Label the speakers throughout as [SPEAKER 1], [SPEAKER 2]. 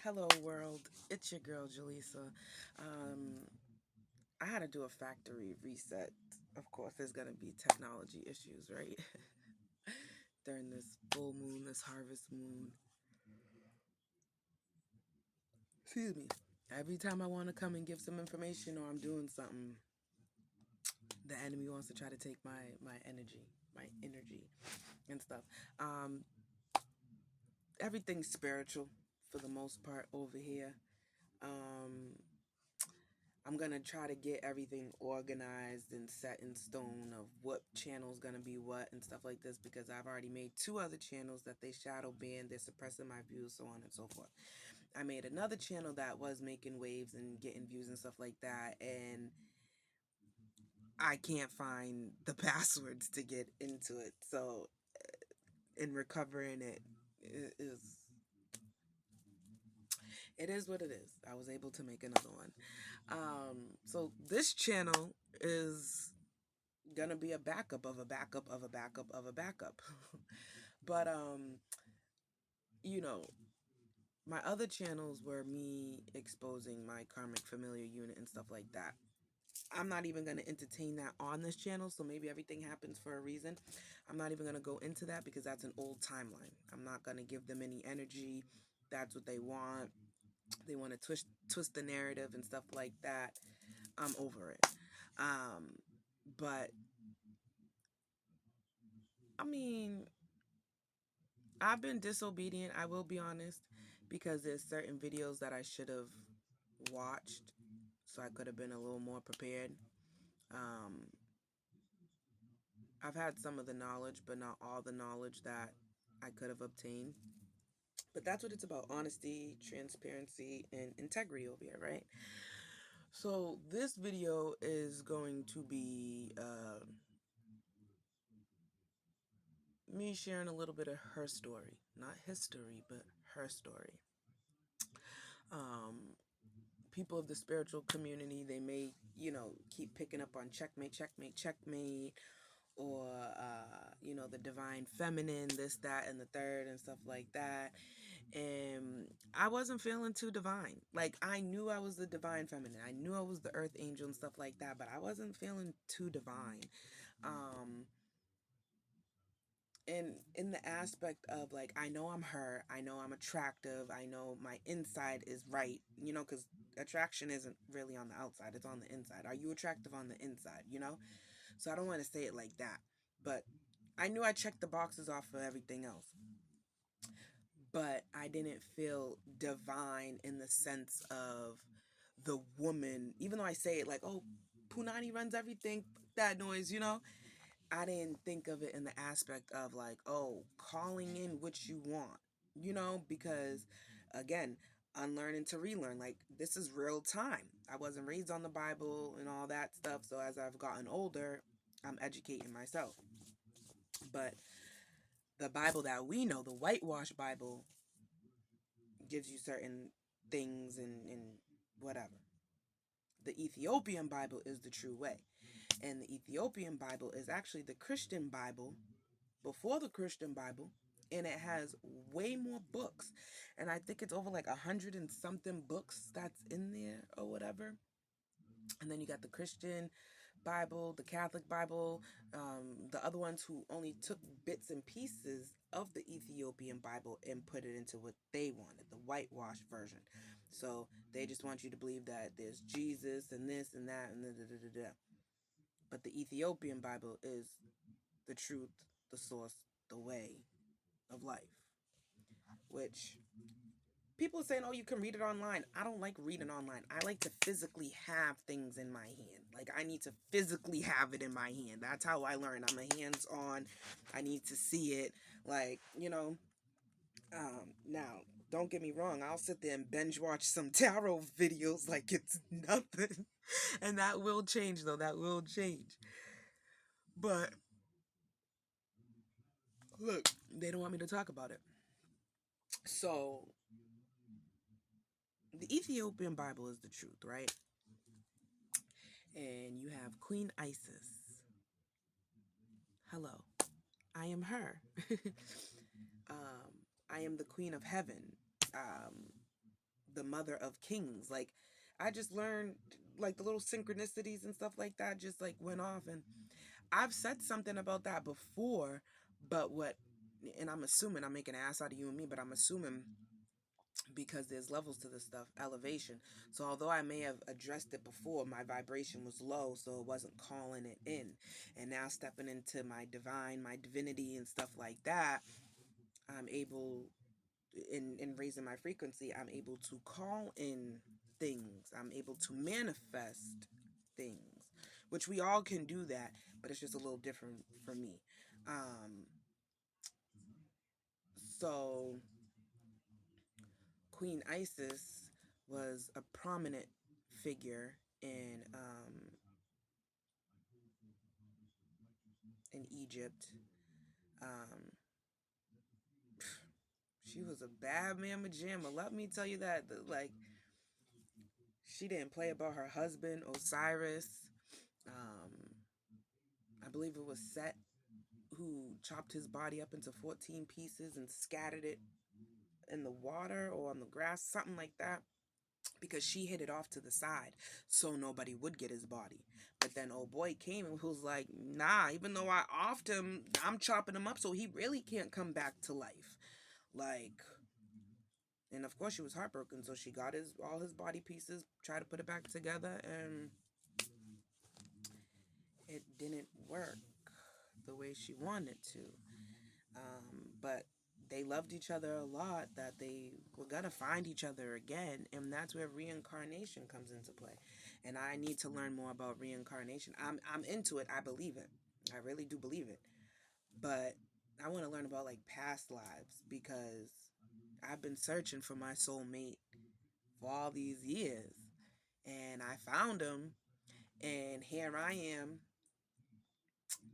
[SPEAKER 1] Hello world, it's your girl Jaleesa. Um, I had to do a factory reset. Of course, there's gonna be technology issues, right? During this full moon, this harvest moon. Excuse me. Every time I want to come and give some information or I'm doing something, the enemy wants to try to take my energy and stuff. Um, Everything's spiritual for the most part over here. Um, I'm gonna try to get everything organized and set in stone of what channel's gonna be what and stuff like this because I've already made two other channels that they shadow banned, they're suppressing my views, so on and so forth. I made another channel that was making waves and getting views and stuff like that, and I can't find the passwords to get into it. So in recovering is it is what it is. I was able to make another one. So this channel is gonna be a backup of a backup of a backup of a backup. But you know, my other channels were me exposing my karmic familiar unit and stuff like that. I'm not even going to entertain that on this channel, so maybe everything happens for a reason. I'm not even going to go into that because that's an old timeline. I'm not going to give them any energy. That's what they want. They want to twist the narrative and stuff like that. I'm over it. Um, but I mean, I've been disobedient, I will be honest, because there's certain videos that I should have watched, so I could have been a little more prepared. Um, I've had some of the knowledge, but not all the knowledge that I could have obtained. But that's what it's about: honesty, transparency, and integrity over here, right? So this video is going to be me sharing a little bit of her story, not history, but her story. Um, People of the spiritual community, they may, keep picking up on checkmate, checkmate, checkmate, or, the divine feminine, this, that, and the third, and stuff like that. And I wasn't feeling too divine. Like, I knew I was the divine feminine. I knew I was the earth angel and stuff like that, but I wasn't feeling too divine. Um, and in the aspect of like, I know I'm her, I know I'm attractive, I know my inside is right, because attraction isn't really on the outside, it's on the inside. Are you attractive on the inside, So I don't want to say it like that, but I knew I checked the boxes off for everything else, but I didn't feel divine in the sense of the woman, even though I say it like, oh, Punani runs everything, that noise, I didn't think of it in the aspect of like, oh, calling in what you want, because again, unlearning to relearn. Like, this is real time. I wasn't raised on the Bible and all that stuff. So as I've gotten older, I'm educating myself. But the Bible that we know, the whitewash Bible, gives you certain things and whatever. The Ethiopian Bible is the true way. And the Ethiopian Bible is actually the Christian Bible before the Christian Bible, and it has way more books. And I think it's over like 100 and something books that's in there or whatever. And then you got the Christian Bible, the Catholic Bible, the other ones who only took bits and pieces of the Ethiopian Bible and put it into what they wanted, the whitewashed version. So they just want you to believe that there's Jesus and this and that and da da da da da. But the Ethiopian Bible is the truth, the source, the way of life, which people are saying, oh, you can read it online. I don't like reading online. I like to physically have things in my hand. Like, I need to physically have it in my hand. That's how I learn. I'm a hands on. I need to see it. Like, now, don't get me wrong. I'll sit there and binge watch some tarot videos like it's nothing. And that will change, though. That will change. But look, they don't want me to talk about it. So the Ethiopian Bible is the truth, right? And you have Queen Isis. Hello, I am her. I am the Queen of Heaven. Um, the mother of kings. Like, I just learned like the little synchronicities and stuff like that just like went off. And I've said something about that before, but what, and I'm assuming I'm making an ass out of you and me, but I'm assuming because there's levels to this stuff, elevation. So although I may have addressed it before, my vibration was low, so it wasn't calling it in. And now stepping into my divine, my divinity and stuff like that, I'm able, in raising my frequency, I'm able to call in things. I'm able to manifest things, which we all can do that, but it's just a little different for me. Um, so Queen Isis was a prominent figure in Egypt. Um, she was a bad mamma jamma. Let me tell you that. Like, she didn't play about her husband Osiris. Um, I believe it was Set who chopped his body up into 14 pieces and scattered it in the water or on the grass, something like that, because she hid it off to the side so nobody would get his body. But then old boy came and was like, nah, even though I offed him, I'm chopping him up so he really can't come back to life. Like, and of course she was heartbroken, so she got his all his body pieces, tried to put it back together, and it didn't work the way she wanted to. But they loved each other a lot, that they were gonna find each other again, and that's where reincarnation comes into play. And I need to learn more about reincarnation. I'm into it. I believe it. I really do believe it. But I want to learn about like past lives, because I've been searching for my soulmate for all these years, and I found him, and here I am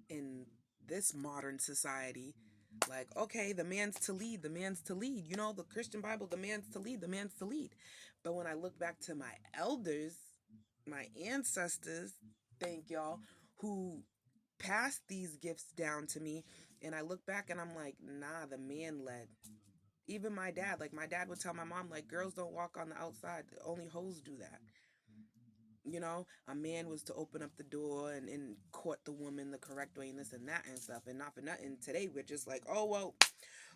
[SPEAKER 1] in this modern society, like, okay, the man's to lead, the man's to lead. You know, the Christian Bible, the man's to lead, the man's to lead. But when I look back to my elders, my ancestors, thank y'all, who passed these gifts down to me, and I look back and I'm like, nah, the man led. Even my dad, like my dad would tell my mom, like, girls don't walk on the outside, only hoes do that. You know, a man was to open up the door and court the woman the correct way and this and that and stuff, and not for nothing. Today we're just like, oh well,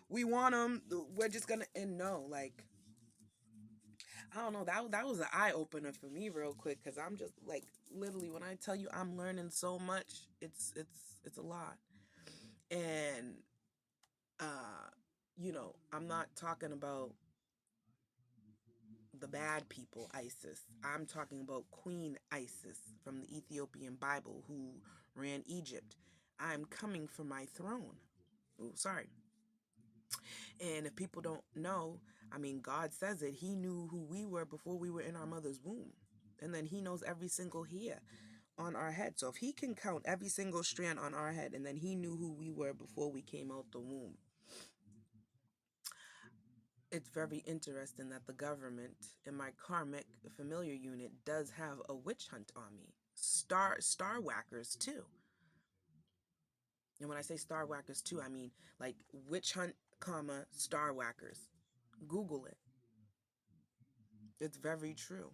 [SPEAKER 1] we want them. We're just gonna, and no, like, I don't know. That was an eye opener for me, real quick, because I'm just like, literally, when I tell you I'm learning so much, it's a lot. And I'm not talking about the bad people, Isis. I'm talking about Queen Isis from the Ethiopian Bible, who ran Egypt. I'm coming for my throne. Oh, sorry. And if people don't know, I mean, God says it. He knew who we were before we were in our mother's womb. And then he knows every single hair on our head. So if he can count every single strand on our head, and then he knew who we were before we came out the womb, it's very interesting that the government in my karmic familiar unit does have a witch hunt on me. Star whackers too. And when I say star whackers too, I mean like witch hunt, comma, star whackers. Google it. It's very true.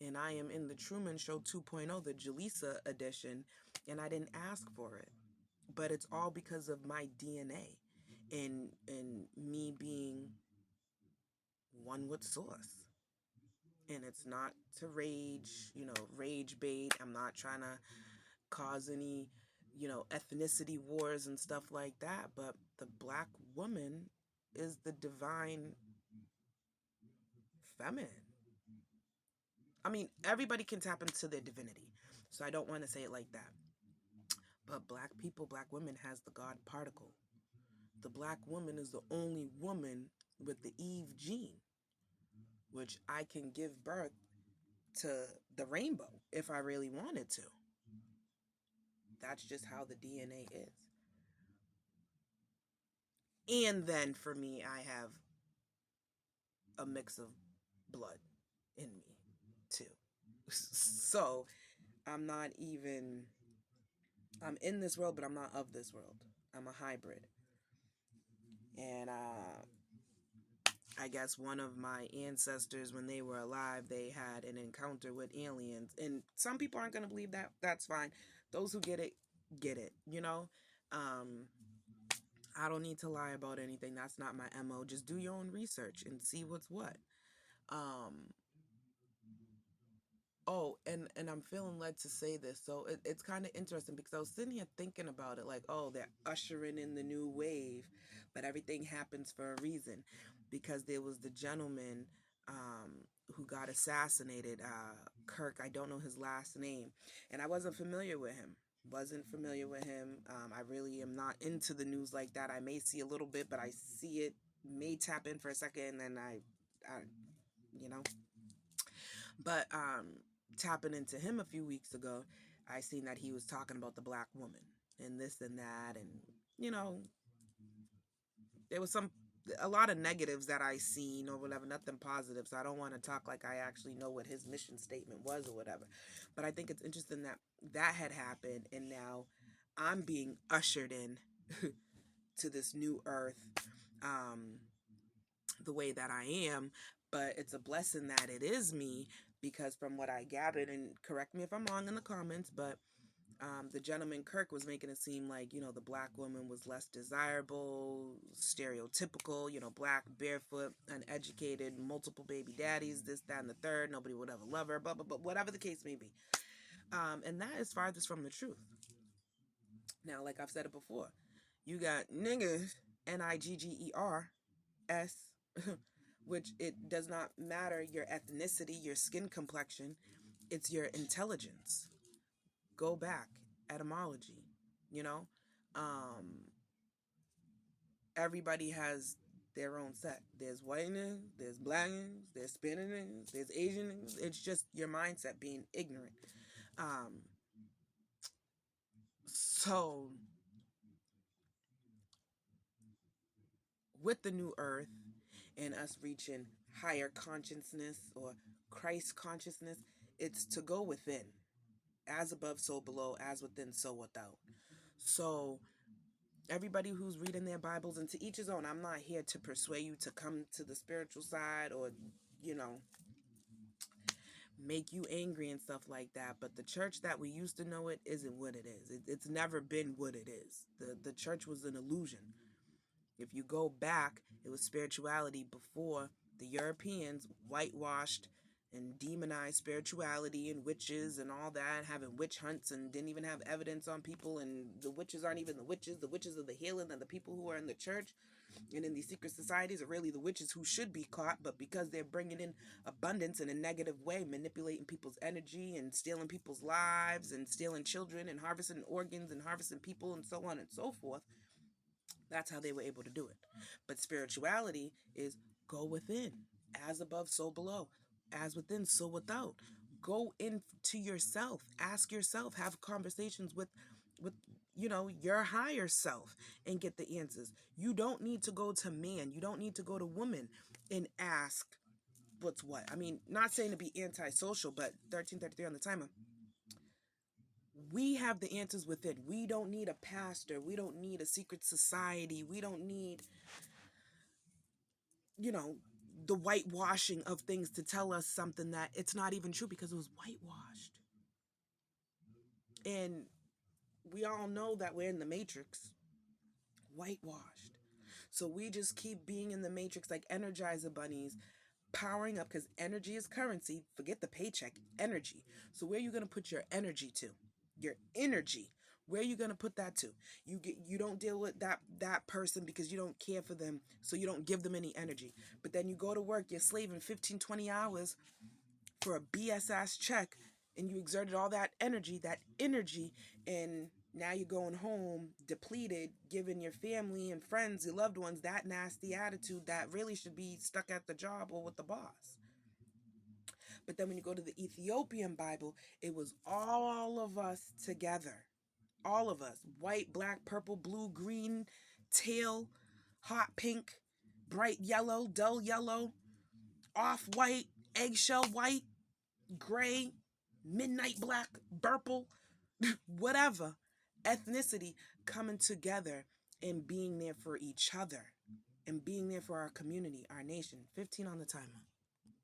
[SPEAKER 1] And I am in the Truman Show 2.0, the Jaleesa edition, and I didn't ask for it. But it's all because of my DNA and me being one with source. And it's not to rage bait. I'm not trying to cause any, ethnicity wars and stuff like that. But the black woman is the divine feminine. I mean, everybody can tap into their divinity. So I don't want to say it like that. But black people, black women has the God particle. The black woman is the only woman with the Eve gene, which I can give birth to the rainbow if I really wanted to. That's just how the DNA is. And then for me, I have a mix of blood in me too. So I'm not even, I'm in this world, but I'm not of this world. I'm a hybrid. And I guess one of my ancestors, when they were alive, they had an encounter with aliens. And some people aren't going to believe that. That's fine. Those who get it, you know? Um, I don't need to lie about anything. That's not my MO. Just do your own research and see what's what. Um, Oh, and I'm feeling led to say this. So it's kind of interesting because I was sitting here thinking about it like, oh, they're ushering in the new wave, but everything happens for a reason because there was the gentleman who got assassinated, Kirk, I don't know his last name, and I wasn't familiar with him. Wasn't familiar with him. I really am not into the news like that. I may see a little bit, but I see it, may tap in for a second, and then I you know, but tapping into him a few weeks ago, I seen that he was talking about the black woman and this and that, and you know, there was a lot of negatives that I seen or whatever, nothing positive. So I don't want to talk like I actually know what his mission statement was or whatever. But I think it's interesting that that had happened, and now I'm being ushered in to this new earth. Um, the way that I am, but it's a blessing that it is me because from what I gathered, and correct me if I'm wrong in the comments, but the gentleman Kirk was making it seem like, you know, the black woman was less desirable, stereotypical, you know, black, barefoot, uneducated, multiple baby daddies, this, that, and the third, nobody would ever love her, but whatever the case may be. And that is farthest from the truth. Now, like I've said it before, you got niggas, Niggers, which it does not matter your ethnicity, your skin complexion, it's your intelligence. Go back, etymology, you know? Um, Everybody has their own set. There's white niggas, there's black niggas, there's Spanish niggas, there's Asian niggas. It's just your mindset being ignorant. Um, so, with the new earth and us reaching higher consciousness or Christ consciousness, it's to go within. As above, so below, as within, so without. So, everybody who's reading their Bibles, and to each his own, I'm not here to persuade you to come to the spiritual side or, you know, make you angry and stuff like that. But the church that we used to know it isn't what it is. It's never been what it is. The church was an illusion. If you go back, it was spirituality before the Europeans whitewashed and demonized spirituality and witches and all that, having witch hunts and didn't even have evidence on people. And the witches aren't even the witches. The witches are the healing, and the people who are in the church and in these secret societies are really the witches who should be caught. But because they're bringing in abundance in a negative way, manipulating people's energy and stealing people's lives and stealing children and harvesting organs and harvesting people and so on and so forth, that's how they were able to do it. But spirituality is go within, as above, so below, as within, so without. Go into yourself, ask yourself, have conversations with you know, your higher self and get the answers. You don't need to go to man, you don't need to go to woman and ask what's what. I mean, not saying to be antisocial, but 1333 on the timer. We have the answers within. We don't need a pastor. We don't need a secret society. We don't need, you know, the whitewashing of things to tell us something that it's not even true because it was whitewashed. And we all know that we're in the matrix, whitewashed. So we just keep being in the matrix like Energizer bunnies, powering up because energy is currency. Forget the paycheck, energy. So where are you going to put your energy to? Your energy. Where are you going to put that to? You don't deal with that person because you don't care for them, so you don't give them any energy. But then you go to work, you're slaving 15, 20 hours for a BS ass check, and you exerted all that energy, and now you're going home depleted, giving your family and friends, your loved ones, that nasty attitude that really should be stuck at the job or with the boss. But then when you go to the Ethiopian Bible, it was all of us together. All of us. White, black, purple, blue, green, teal, hot pink, bright yellow, dull yellow, off white, eggshell white, gray, midnight black, purple, whatever. Ethnicity coming together and being there for each other and being there for our community, our nation. 15 on the timer.